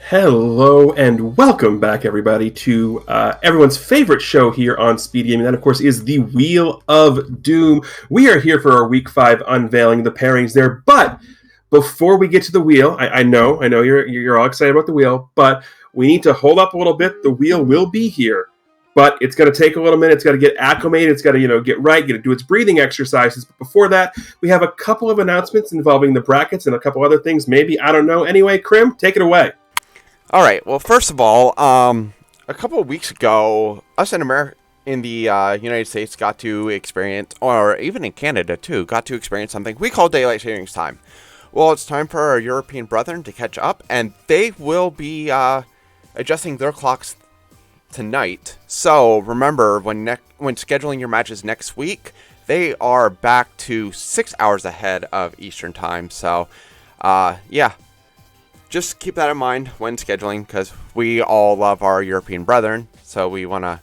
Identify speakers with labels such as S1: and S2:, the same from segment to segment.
S1: Hello and welcome back, everybody, to everyone's favorite show here on SpeedGaming. That, of course, is the Wheel of Doom. We are here for our Week 5 unveiling, the pairings there. But before we get to the wheel, I know you're all excited about the wheel, but we need to hold up a little bit. The wheel will be here, but it's going to take a little minute. It's got to get acclimated. It's got to get right, get to do its breathing exercises. But before that, we have a couple of announcements involving the brackets and a couple other things. Maybe, I don't know. Anyway, Krim, take it away.
S2: All right. Well, first of all, a couple of weeks ago, us in America, in the United States, got to experience, or even in Canada too, got to experience something we call daylight savings time. Well, it's time for our European brethren to catch up, and they will be adjusting their clocks tonight. So remember, when scheduling your matches next week, they are back to 6 hours ahead of Eastern time. So, yeah. Just keep that in mind when scheduling, because we all love our European brethren, so we wanna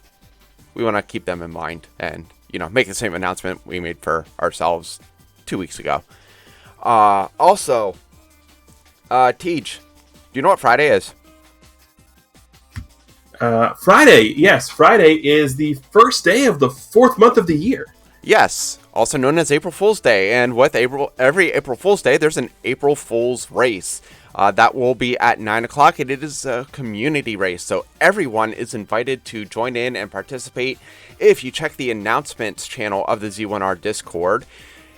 S2: keep them in mind and make the same announcement we made for ourselves 2 weeks ago. Also, Tej, do you know what Friday is?
S1: Yes, Friday is the first day of the fourth month of the year.
S2: Yes, also known as April Fool's Day, and with every April Fool's Day, there's an April Fool's race. That will be at 9 o'clock, and it is a community race, so everyone is invited to join in and participate. If you check the announcements channel of the Z1R Discord,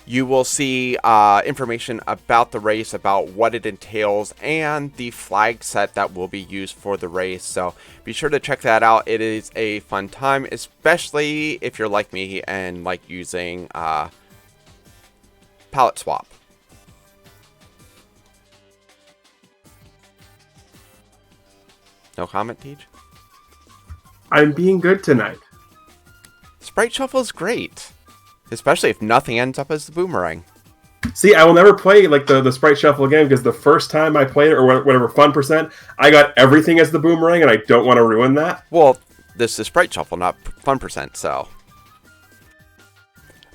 S2: you will see information about the race, about what it entails, and the flag set that will be used for the race. So be sure to check that out. It is a fun time, especially if you're like me and like using palette swap. No comment, Tej?
S1: I'm being good tonight.
S2: Sprite Shuffle is great, especially if nothing ends up as the boomerang.
S1: See, I will never play like the Sprite Shuffle again, because the first time I played it, or whatever fun percent, I got everything as the boomerang, and I don't want to ruin that.
S2: Well, this is Sprite Shuffle, not fun percent, so.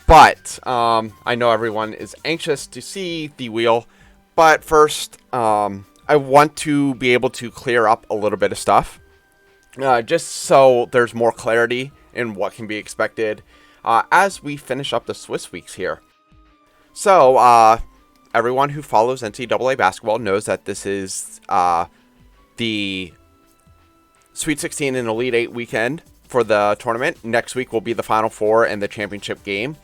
S2: But I know everyone is anxious to see the wheel, but first, I want to be able to clear up a little bit of stuff, just so there's more clarity in what can be expected as we finish up the Swiss weeks here. So, everyone who follows NCAA basketball knows that this is the Sweet 16 and Elite 8 weekend for the tournament. Next week will be the Final Four and the championship game.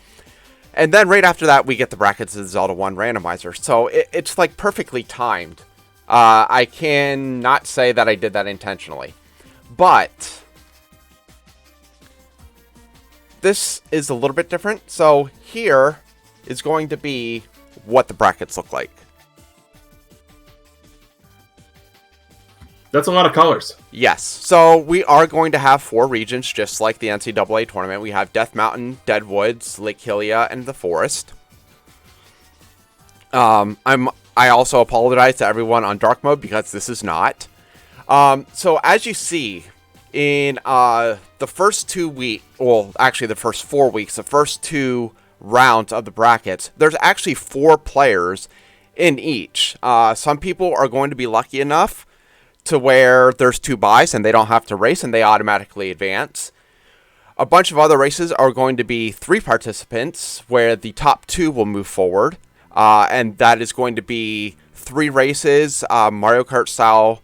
S2: And then right after that, we get the brackets of the Zelda 1 randomizer. So it's like perfectly timed. I cannot say that I did that intentionally, but this is a little bit different. So here is going to be what the brackets look like.
S1: That's a lot of colors.
S2: Yes. So we are going to have 4 regions, just like the NCAA tournament. We have Death Mountain, Deadwoods, Lake Hylia, and the Forest. I also apologize to everyone on dark mode because this is not. So as you see in the first 2 weeks, well, actually the first 4 weeks, the first 2 rounds of the brackets, there's actually 4 players in each. Some people are going to be lucky enough to where there's 2 buys and they don't have to race and they automatically advance. A bunch of other races are going to be 3 participants where the top 2 will move forward. And that is going to be 3 races, Mario Kart style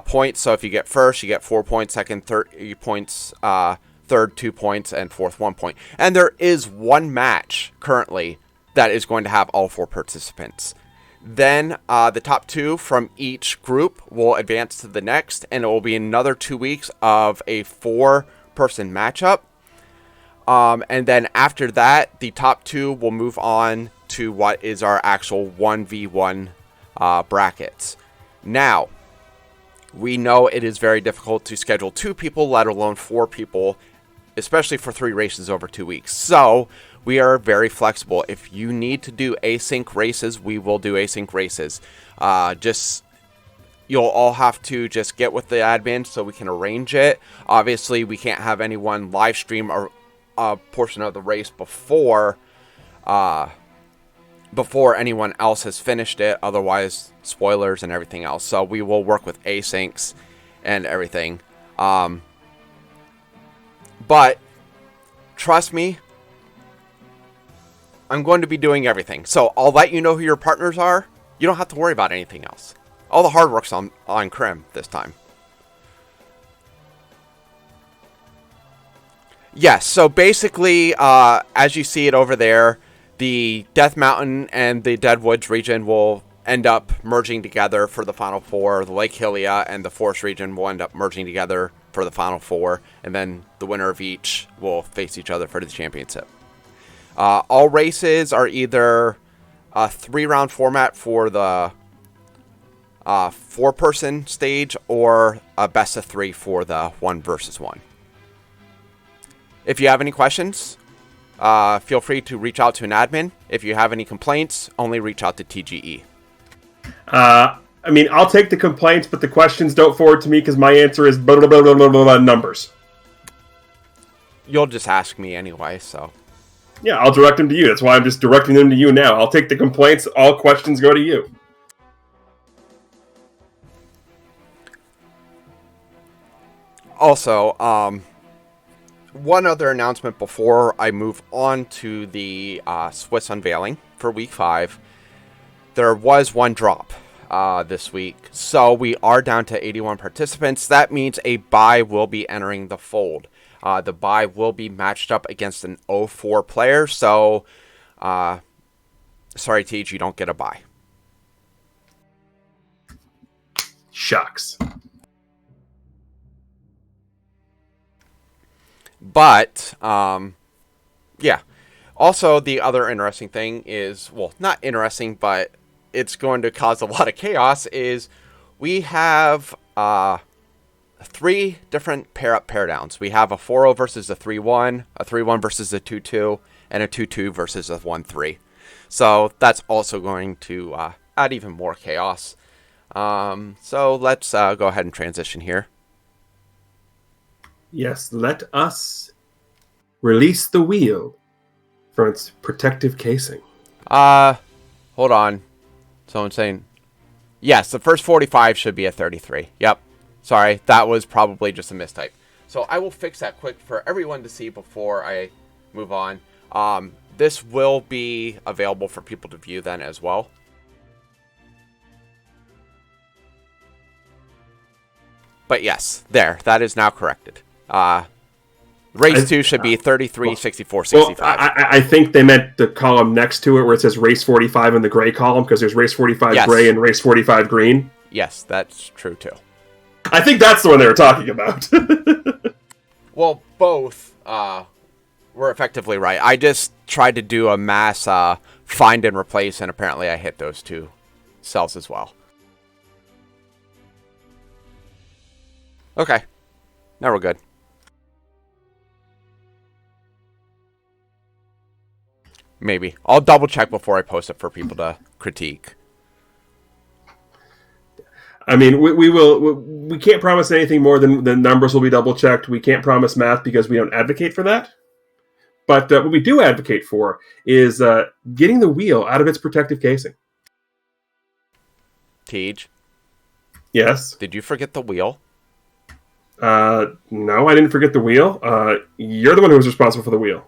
S2: points. So if you get first, you get 4 points, second, 3 points, third 2 points, and fourth 1 point. And there is 1 match currently that is going to have all 4 participants. Then the top 2 from each group will advance to the next, and it will be another 2 weeks of a 4-person matchup. And then after that, the top 2 will move on to what is our actual 1v1 brackets. Now, we know it is very difficult to schedule 2 people, let alone 4 people, especially for 3 races over 2 weeks. So we are very flexible. If you need to do async races, we will do async races. You'll all have to just get with the admin so we can arrange it. Obviously, we can't have anyone live stream a portion of the race before before anyone else has finished it. Otherwise, spoilers and everything else. So we will work with asyncs and everything. But trust me, I'm going to be doing everything. So I'll let you know who your partners are. You don't have to worry about anything else. All the hard work's on Krim this time. Yes, so basically, as you see it over there, the Death Mountain and the Dead Woods region will end up merging together for the Final Four. The Lake Hylia and the Forest region will end up merging together for the Final Four. And then the winner of each will face each other for the championship. All races are either a 3-round format for the 4-person stage or a best of 3 for the 1 versus 1. If you have any questions, feel free to reach out to an admin. If you have any complaints, only reach out to TGE.
S1: I mean, I'll take the complaints, but the questions don't forward to me because my answer is blah, blah, blah, blah, blah, blah, numbers.
S2: You'll just ask me anyway, so.
S1: Yeah, I'll direct them to you. That's why I'm just directing them to you now. I'll take the complaints. All questions go to you.
S2: Also, one other announcement before I move on to the Swiss Unveiling for Week 5. There was one drop this week, so we are down to 81 participants. That means a bye will be entering the fold. The bye will be matched up against an 0-4 player, so sorry, Tej, you don't get a bye.
S1: Shucks.
S2: But, yeah. Also, the other interesting thing is, well, not interesting, but it's going to cause a lot of chaos, is we have 3 different pair-up, pair-downs. We have a 4-0 versus a 3-1, a 3-1 versus a 2-2, and a 2-2 versus a 1-3. So that's also going to add even more chaos. So let's go ahead and transition here.
S1: Yes, let us release the wheel from its protective casing.
S2: Hold on. Someone's saying, yes, the first 45 should be a 33. Yep. Sorry, that was probably just a mistype. So I will fix that quick for everyone to see before I move on. This will be available for people to view then as well. But yes, there. That is now corrected. Race 2 should be 33, 64, 65.
S1: Well, I think they meant the column next to it where it says race 45 in the gray column, because there's race 45 gray and race 45 green.
S2: Yes, that's true too.
S1: I think that's the one they were talking about.
S2: Well, both were effectively right. I just tried to do a mass find and replace, and apparently I hit those 2 cells as well. Okay. Now we're good. Maybe. I'll double check before I post it for people to critique.
S1: I mean, we can't promise anything more than the numbers will be double checked. We can't promise math because we don't advocate for that. But what we do advocate for is getting the wheel out of its protective casing.
S2: Tej?
S1: Yes?
S2: Did you forget the wheel?
S1: No, I didn't forget the wheel. You're the one who was responsible for the wheel.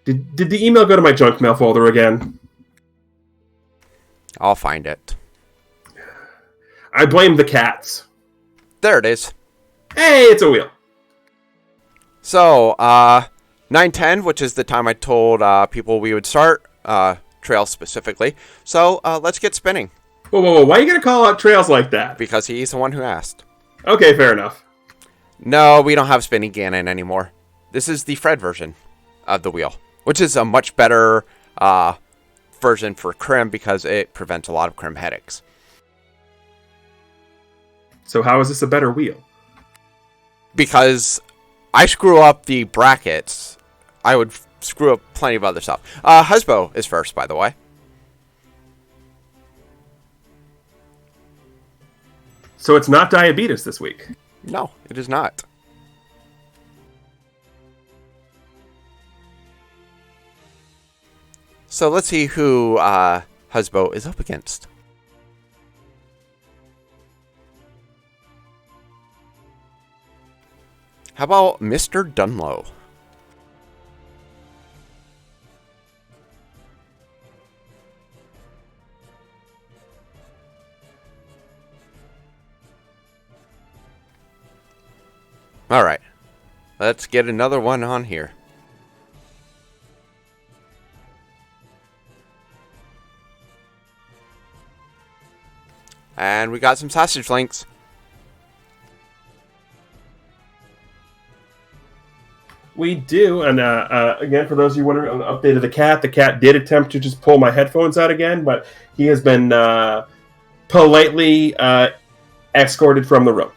S1: Did the email go to my junk mail folder again?
S2: I'll find it.
S1: I blame the cats.
S2: There it is.
S1: Hey, it's a wheel.
S2: So, 9:10, which is the time I told people we would start, Trails specifically. So, let's get spinning.
S1: Whoa. Why are you going to call out Trails like that?
S2: Because he's the one who asked.
S1: Okay, fair enough.
S2: No, we don't have Spinning Ganon anymore. This is the Fred version of the wheel, which is a much better version for Krim because it prevents a lot of Krim headaches.
S1: So how is this a better wheel?
S2: Because I screw up the brackets, I would screw up plenty of other stuff. Husbo is first, by the way.
S1: So it's not diabetes this week?
S2: No, it is not. So let's see who Husbo is up against. How about Mr. Dunlow? Alright. Let's get another one on here. And we got some sausage links.
S1: We do, and again, for those of you wondering, on the update of the cat did attempt to just pull my headphones out again, but he has been politely escorted from the room.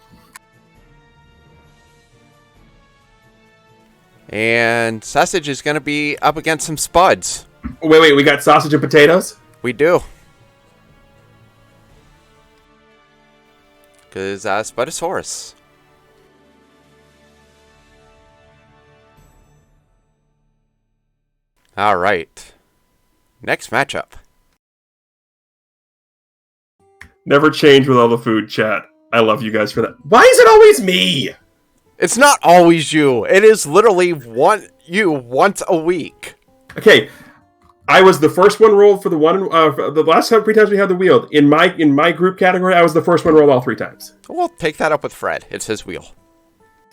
S2: And Sausage is going to be up against some Spuds.
S1: Wait, we got sausage and potatoes?
S2: We do. Because Spudosaurus. Alright. Next matchup.
S1: Never change with all the food, chat. I love you guys for that. Why is it always me?
S2: It's not always you. It is literally you once a week.
S1: Okay, I was the first one rolled for the last 3 times we had the wheel. In my group category, I was the first one rolled all 3 times.
S2: We'll take that up with Fred. It's his wheel.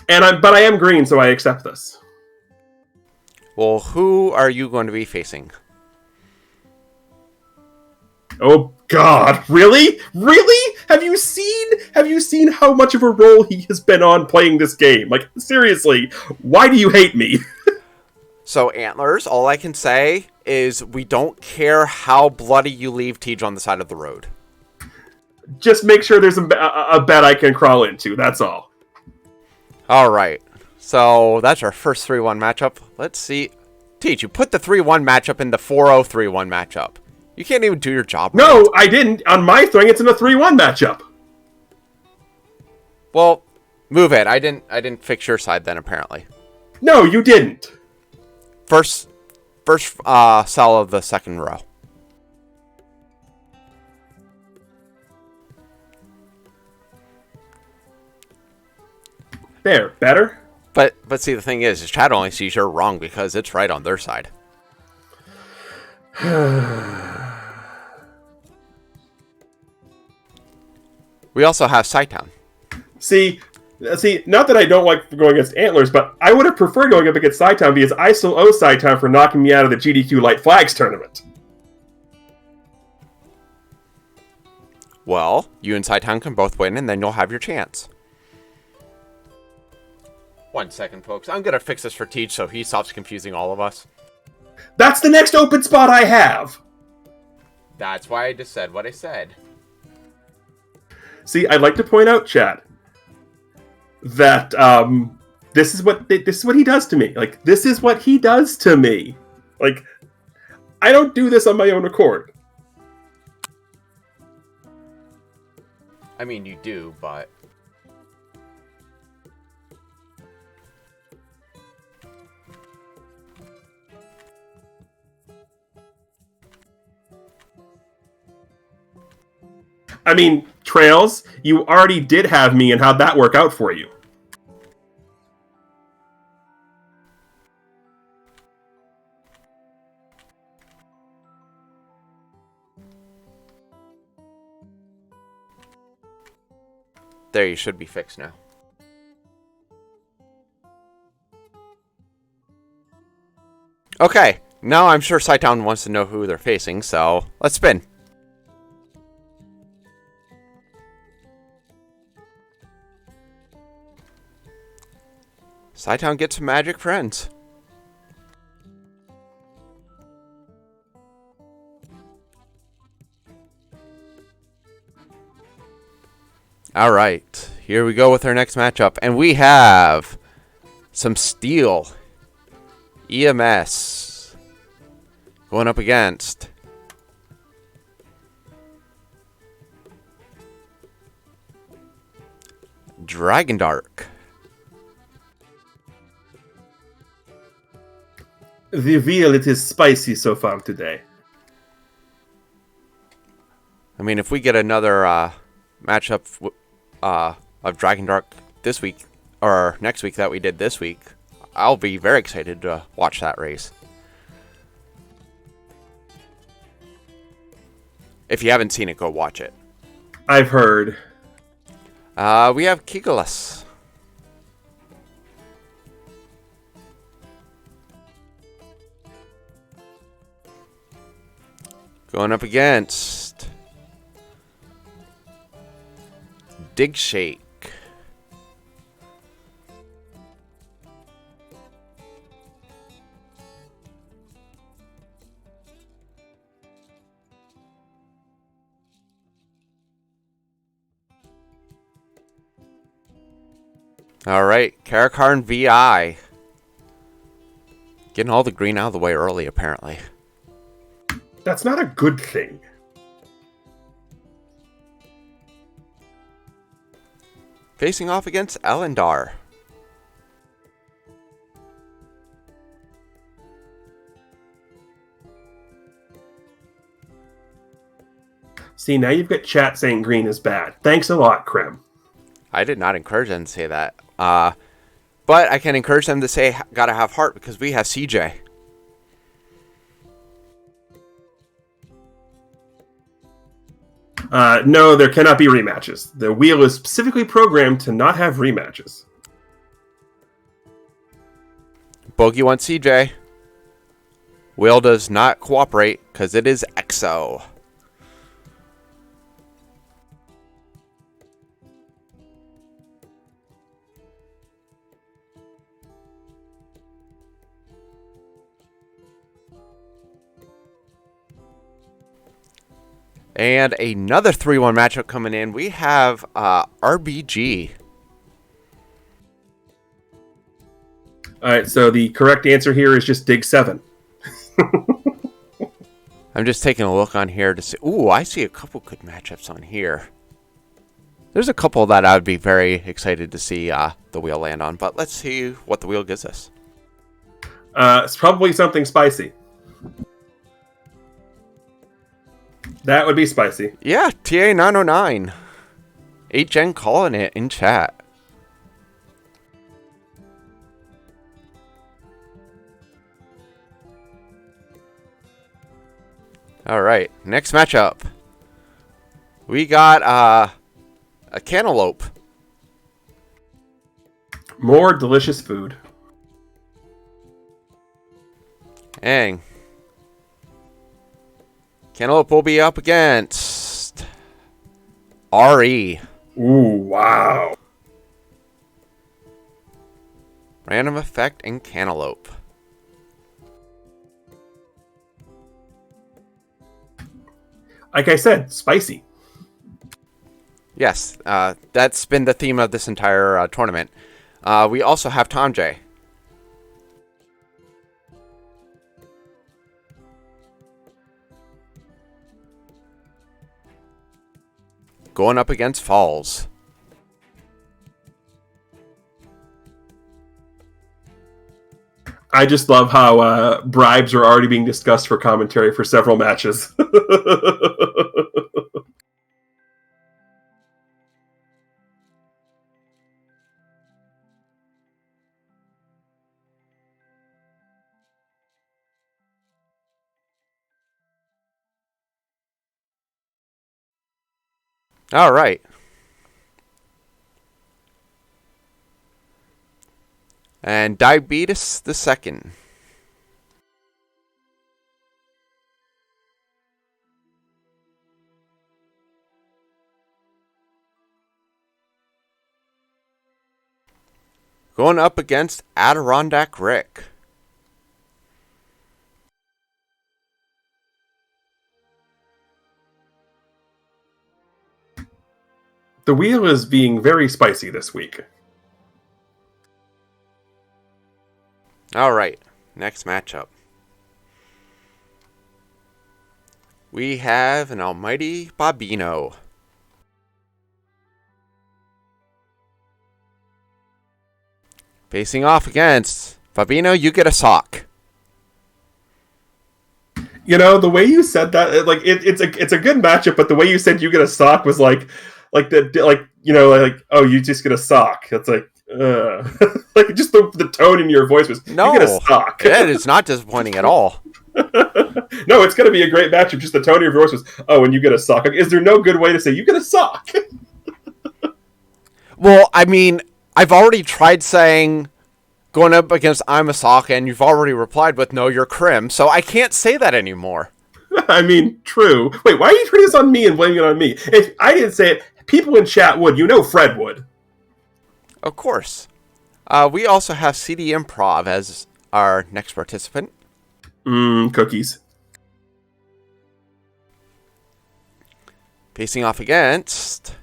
S1: But I am green, so I accept this.
S2: Well, who are you going to be facing?
S1: Oh God, really? Really? Have you seen how much of a role he has been on playing this game? Like, seriously, why do you hate me?
S2: So, Antlers, all I can say is we don't care how bloody you leave Tej on the side of the road.
S1: Just make sure there's a bed I can crawl into, that's all.
S2: Alright, so that's our first 3-1 matchup. Let's see. Tej, you put the 3-1 matchup in the 4-0-3-1 matchup. You can't even do your job right.
S1: No, I didn't. On my thing, it's in a 3-1 matchup.
S2: Well, move it. I didn't fix your side then, apparently.
S1: No, you didn't.
S2: First cell of the second row.
S1: There, better?
S2: But see, the thing is chat only sees you're wrong because it's right on their side. We also have Scytown.
S1: See, not that I don't like going against Antlers, but I would have preferred going up against Scytown because I still owe Scytown for knocking me out of the GDQ Light Flags tournament.
S2: Well, you and Scytown can both win, and then you'll have your chance. 1 second, folks. I'm going to fix this for Tej so he stops confusing all of us.
S1: That's the next open spot I have!
S2: That's why I just said what I said.
S1: See, I'd like to point out, chat, that this is what he does to me. Like, this is what he does to me. Like, I don't do this on my own accord.
S2: I mean, you do, but...
S1: I mean, Trails, you already did have me, and how'd that work out for you?
S2: There, you should be fixed now. Okay, now I'm sure Scytown wants to know who they're facing, so let's spin. Scytown gets some magic friends. Alright, here we go with our next matchup. And we have some Steel EMS going up against Dragon Dark.
S1: The veal, it is spicy so far today.
S2: I mean, if we get another matchup of Dragon Dark this week or next week that we did this week, I'll be very excited to watch that race. If you haven't seen it, go watch it.
S1: I've heard.
S2: We have Kigolas. Going up against Dig Shake. Alright, Karakarn VI. Getting all the green out of the way early, apparently.
S1: That's not a good thing.
S2: Facing off against Elendar.
S1: See, now you've got chat saying green is bad. Thanks a lot, Krem.
S2: I did not encourage them to say that. But I can encourage them to say, gotta have heart, because we have CJ.
S1: No, there cannot be rematches. The wheel is specifically programmed to not have rematches.
S2: Bogey wants CJ. Wheel does not cooperate, because it is EXO. And another 3-1 matchup coming in. We have RBG.
S1: Alright, so the correct answer here is just dig 7.
S2: I'm just taking a look on here to see. Ooh, I see a couple good matchups on here. There's a couple that I would be very excited to see the wheel land on. But let's see what the wheel gives us.
S1: It's probably something spicy. That would be spicy.
S2: Yeah, TA909. 8gen calling it in chat. Alright, next matchup. We got a cantaloupe.
S1: More delicious food.
S2: Dang. Cantaloupe will be up against RE.
S1: Ooh, wow.
S2: Random effect and cantaloupe.
S1: Like I said, spicy.
S2: Yes, that's been the theme of this entire tournament. We also have Tom J. Going up against Falls.
S1: I just love how bribes are already being discussed for commentary for several matches.
S2: All right. And Diabetes the Second. Going up against Adirondack Rick.
S1: The wheel is being very spicy this week.
S2: All right, next matchup. We have an almighty Bobino. Facing off against Bobino, you get a sock.
S1: The way you said that, like it's a good matchup, but the way you said you get a sock was like oh, you just get a sock. That's like like just the tone in your voice was you get a
S2: No,
S1: sock.
S2: it is not disappointing at all.
S1: No, it's gonna be a great matchup. Just the tone of your voice was and you get a sock. Like, is there no good way to say you get a sock?
S2: Well, I mean, I've already tried saying going up against I'm a sock, and you've already replied with no, you're Krim, so I can't say that anymore.
S1: I mean, true. Wait, why are you putting this on me and blaming it on me? If I didn't say it, people in chat would. Fred would.
S2: Of course. We also have CD Improv as our next participant.
S1: Cookies.
S2: Facing off against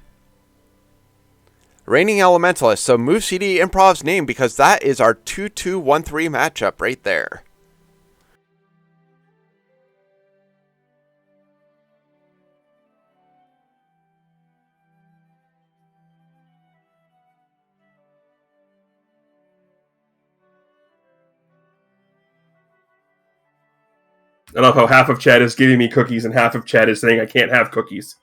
S2: Reigning Elementalist. So move CD Improv's name because that is our 2-2-1-3 matchup right there.
S1: I love how half of chat is giving me cookies and half of chat is saying I can't have cookies.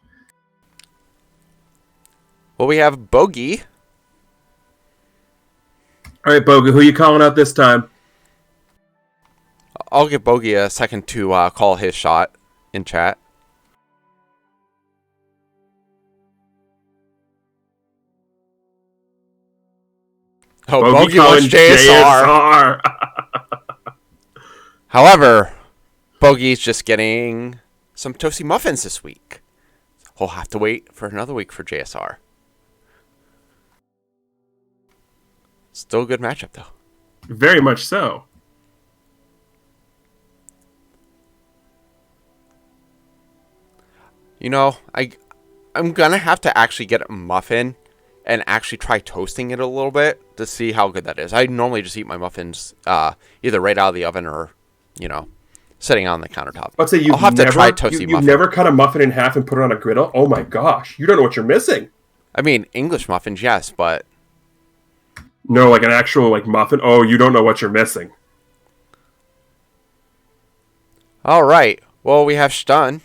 S2: Well, we have Bogey.
S1: All right, Bogey, who are you calling out this time?
S2: I'll give Bogey a second to call his shot in chat. Oh, Bogey wants JSR. However, Bogey's just getting some toasty muffins this week. We'll have to wait for another week for JSR. Still a good matchup, though.
S1: Very much so.
S2: I'm going to have to actually get a muffin and actually try toasting it a little bit to see how good that is. I normally just eat my muffins either right out of the oven or, sitting on the countertop.
S1: I'll say
S2: I'll have to try toasty muffin.
S1: You've never cut a muffin in half and put it on a griddle? Oh my gosh. You don't know what you're missing.
S2: I mean, English muffins, yes, but...
S1: No, like an actual muffin? Oh, you don't know what you're missing.
S2: All right. Well, we have Stun.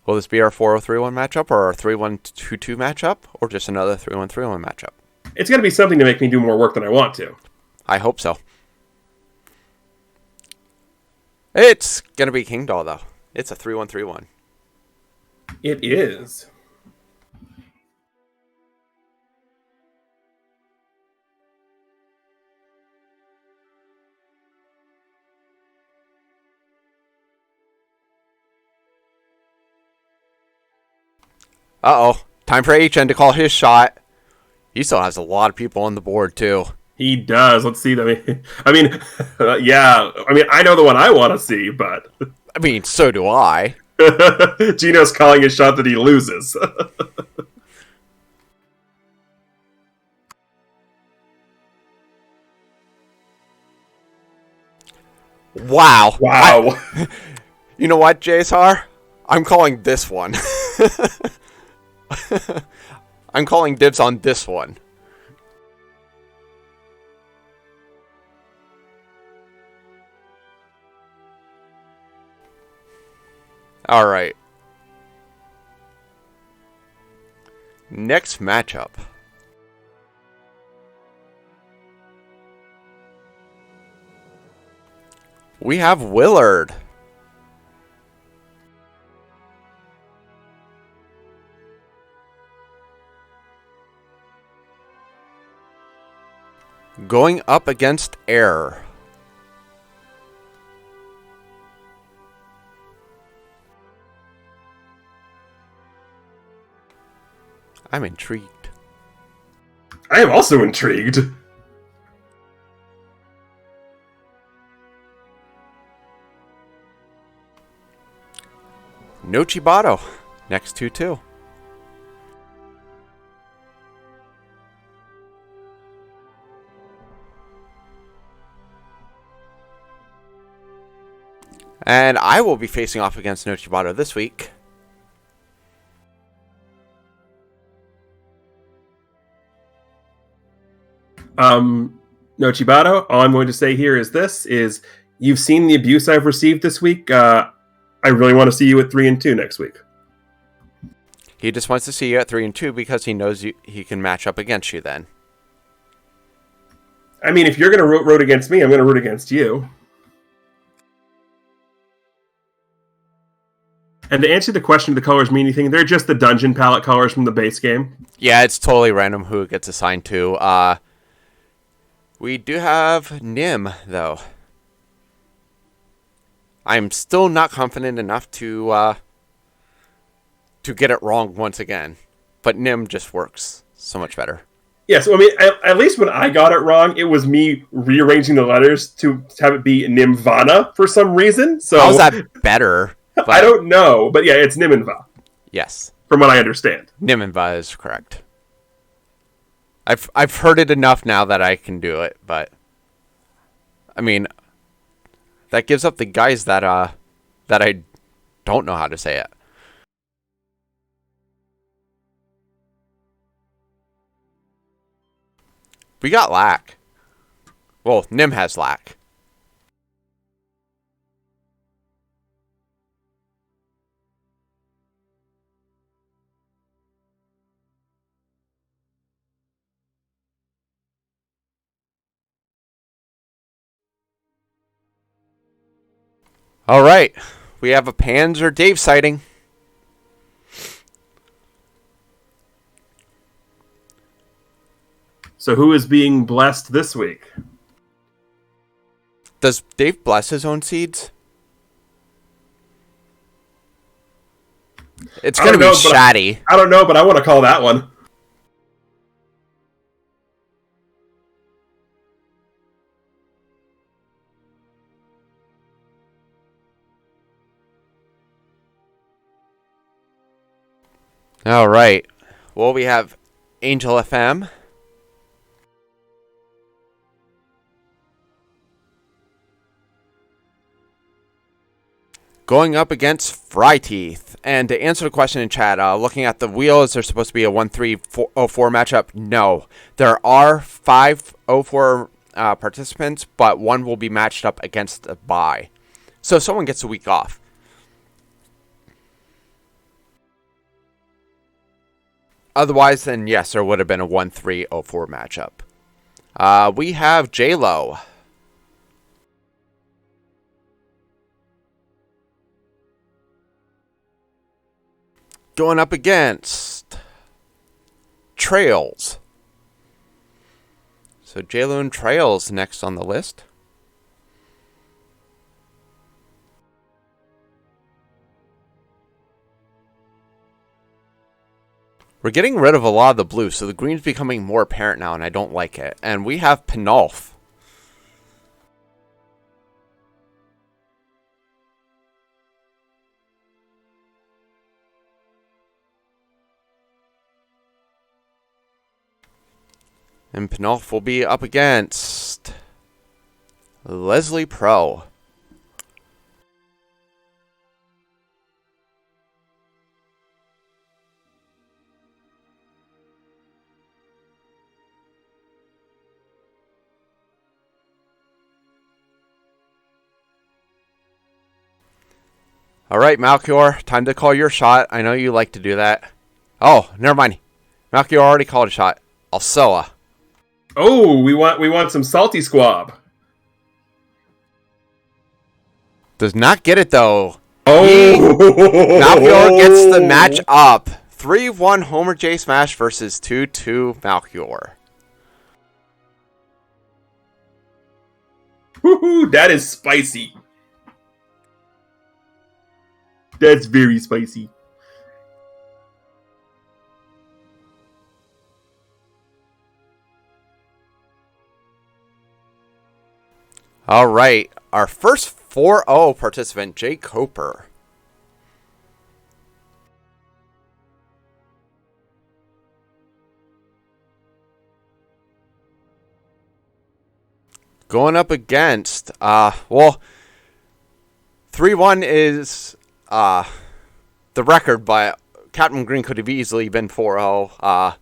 S2: Will this be our 4-0-3-1 matchup or our 3-1-2-2 matchup or just another 3-1-3-1 matchup?
S1: It's going to be something to make me do more work than I want to.
S2: I hope so. It's going to be King Doll, though. It's a 3-1-3-1.
S1: It is.
S2: Uh-oh. Time for HN to call his shot. He still has a lot of people on the board, too.
S1: He does. Let's see. Yeah. I know the one I want to see, but...
S2: I mean, so do I.
S1: Gino's calling his shot that he loses.
S2: Wow.
S1: Wow.
S2: You know what, JSR? I'm calling this one. I'm calling dibs on this one. All right. Next matchup. We have Willard. Going up against Air. I'm intrigued.
S1: I am also intrigued.
S2: No Chibato. Next 2-2. And I will be facing off against No Chibato this week.
S1: No Chibato, all I'm going to say here is you've seen the abuse I've received this week. I really want to see you at 3-2 next week.
S2: He just wants to see you at 3-2 because he knows he can match up against you then.
S1: I mean, if you're going to root against me, I'm going to root against you. And to answer the question, do the colors mean anything? They're just the dungeon palette colors from the base game.
S2: Yeah, it's totally random who it gets assigned to. We do have Nim, though. I'm still not confident enough to get it wrong once again. But Nim just works so much better.
S1: Yeah, so I mean, at least when I got it wrong, it was me rearranging the letters to have it be Nimvana for some reason. So
S2: how's that better?
S1: But I don't know, but yeah, it's Niminva.
S2: Yes.
S1: From what I understand.
S2: Niminva is correct. I've heard it enough now that I can do it, but I mean that gives up the guys that I don't know how to say it. We got lack. Well, Nim has lack. All right, we have a Panzer Dave sighting.
S1: So who is being blessed this week?
S2: Does Dave bless his own seeds? It's going to be Shaddy.
S1: I don't know, but I want to call that one.
S2: All right. Well, we have Angel FM. Going up against Fry Teeth. And to answer the question in chat, looking at the wheel, is there supposed to be a 1-3-4-0-4 matchup? No. There are 5-0-4 participants, but one will be matched up against a bye. So someone gets a week off. Otherwise, then yes, there would have been a 1-3-0-4 matchup. We have J-Lo. Going up against Trails. So J-Lo and Trails next on the list. We're getting rid of a lot of the blue, so the green's becoming more apparent now, and I don't like it. And we have Pinolf. And Pinolf will be up against Leslie Pro. All right, Malchior, time to call your shot. I know you like to do that. Oh, never mind. Malchior already called a shot. Alsoa.
S1: Oh, we want some salty squab.
S2: Does not get it though.
S1: Oh,
S2: Malchior gets the match up. 3-1 Homer J Smash versus 2-2 Malchior.
S1: Woohoo, that is spicy. That's very spicy.
S2: All right, our first 4-0 participant, Jay Coper. Going up against, 3-1 is the record, but Captain Green could have easily been 4-0.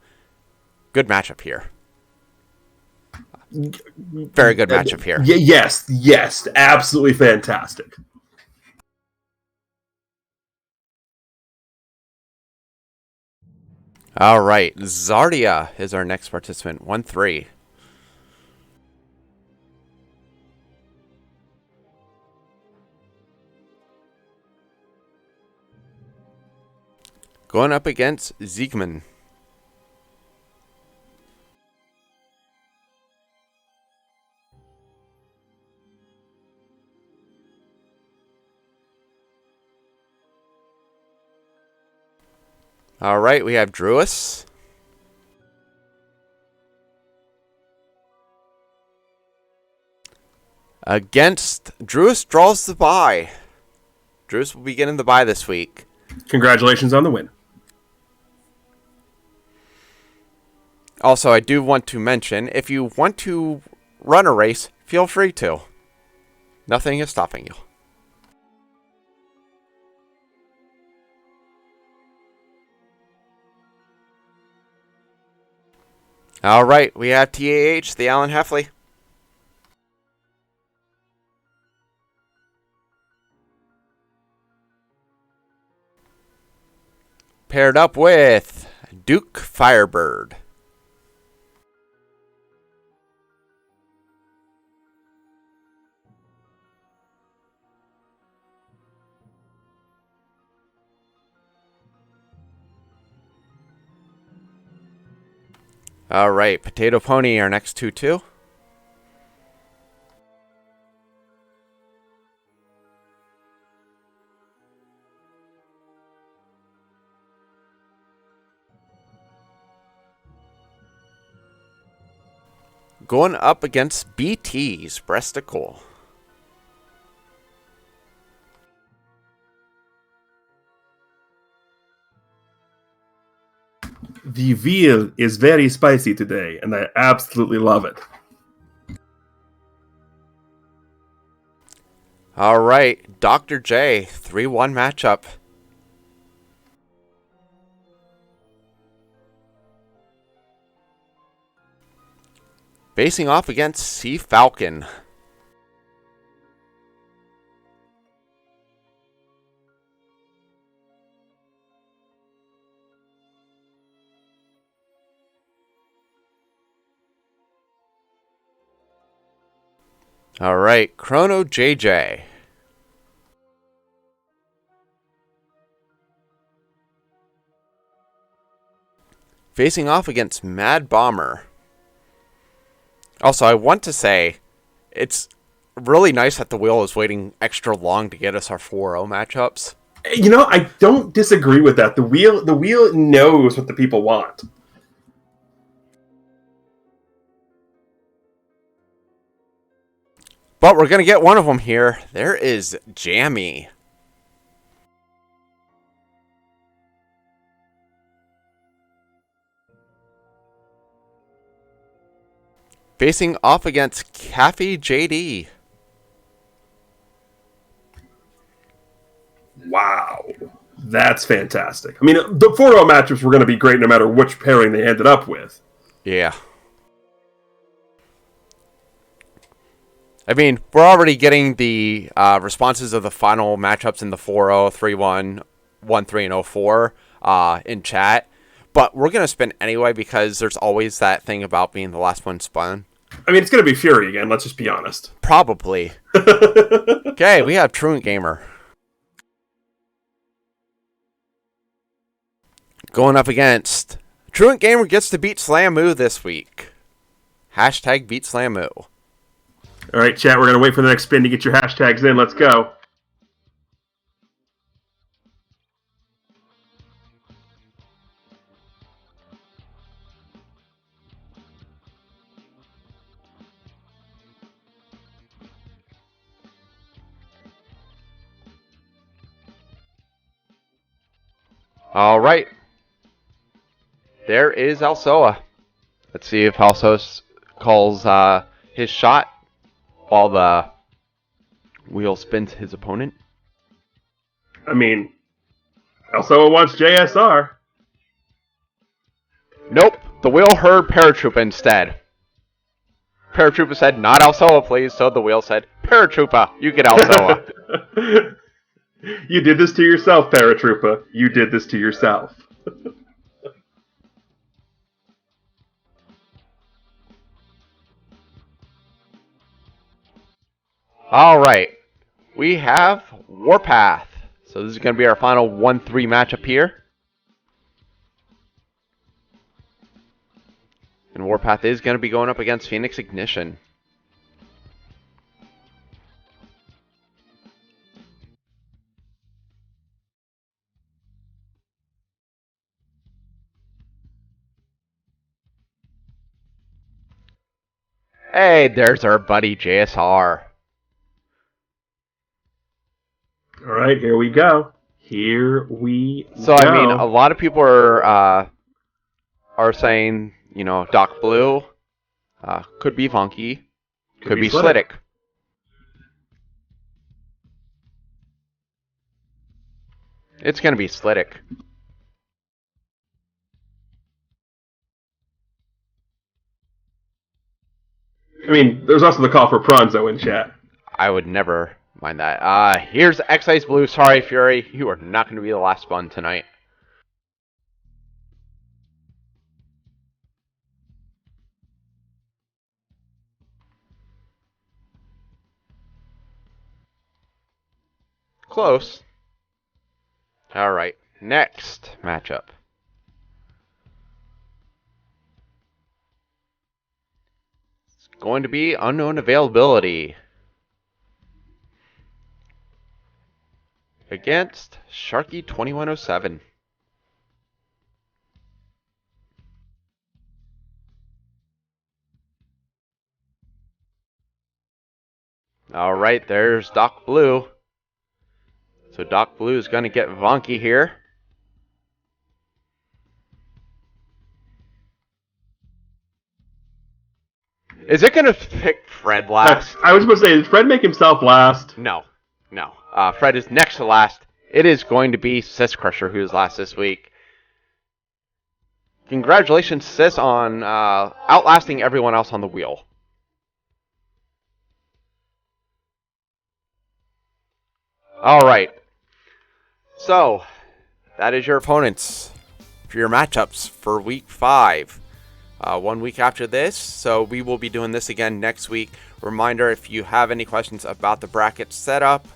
S2: Good matchup here. Very good matchup here.
S1: Yes, absolutely fantastic.
S2: All right, Zardia is our next participant, 1-3. Going up against Ziegman. All right, we have Druis. Against Druis draws the bye. Druis will be getting the bye this week.
S1: Congratulations on the win.
S2: Also, I do want to mention, if you want to run a race, feel free to. Nothing is stopping you. All right, we have TAH, the Alan Heffley. Paired up with Duke Firebird. All right, Potato Pony, our next 2-2. Going up against BT's Breasticle.
S1: The veal is very spicy today, and I absolutely love it.
S2: All right, Dr. J, 3-1 matchup. Facing off against Sea Falcon. All right, Chrono JJ. Facing off against Mad Bomber. Also, I want to say, it's really nice that the wheel is waiting extra long to get us our 4-0 matchups.
S1: You know, I don't disagree with that. The wheel knows what the people want.
S2: But we're going to get one of them here. There is Jammy. Facing off against Caffey JD.
S1: Wow. That's fantastic. I mean, the 4-0 matchups were going to be great no matter which pairing they ended up with.
S2: Yeah. I mean, we're already getting the responses of the final matchups in the 4-0, 3-1, 1-3, and 0-4 in chat. But we're going to spin anyway because there's always that thing about being the last one spun.
S1: I mean, it's going to be Fury again, let's just be honest.
S2: Probably. Okay, we have Truant Gamer. Going up against Truant Gamer gets to beat Slamu this week. Hashtag beat Slamu.
S1: All right, chat, we're going to wait for the next spin to get your hashtags in. Let's go.
S2: All right. There is Alsoa. Let's see if Alsoa calls his shot while the wheel spins his opponent.
S1: I mean, Alsoa wants JSR.
S2: Nope. The wheel heard Paratroopa instead. Paratroopa said, not Alsoa, please. So the wheel said, Paratroopa, you get Alsoa.
S1: You did this to yourself, Paratroopa. You did this to yourself.
S2: Alright. We have Warpath. So this is going to be our final 1-3 matchup here. And Warpath is going to be going up against Phoenix Ignition. Hey, there's our buddy JSR.
S1: Alright, here we go. Here we
S2: So,
S1: go.
S2: I mean, a lot of people are saying, you know, Doc Blue could be Funky, could be Slittic. It's going to be Slittic.
S1: I mean, there's also the call for Pronzo in chat.
S2: I would never mind that. Here's Excise Blue. Sorry, Fury. You are not going to be the last one tonight. Close. Alright, next matchup. It's going to be unknown availability against Sharky 2107. Alright, there's Doc Blue. So Doc Blue is going to get Vonky here. Is it going to pick Fred last?
S1: I was supposed to say, did Fred make himself last?
S2: No. Fred is next to last. It is going to be Sis Crusher who is last this week. Congratulations, Sis, on outlasting everyone else on the wheel. Alright. So, that is your opponents for your matchups for week 5. 1 week after this, so we will be doing this again next week. Reminder, if you have any questions about the bracket setup,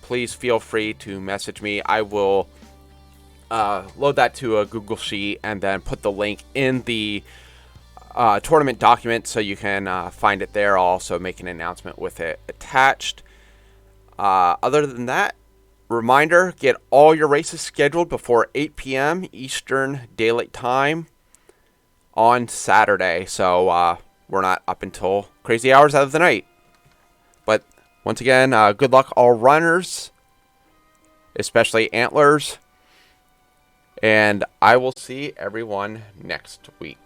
S2: please feel free to message me. I will load that to a Google Sheet and then put the link in the tournament document so you can find it there. I'll also make an announcement with it attached. Other than that, reminder, get all your races scheduled before 8 p.m. Eastern Daylight Time on Saturday, so we're not up until crazy hours out of the night. But once again, good luck all runners, especially Antlers, and I will see everyone next week.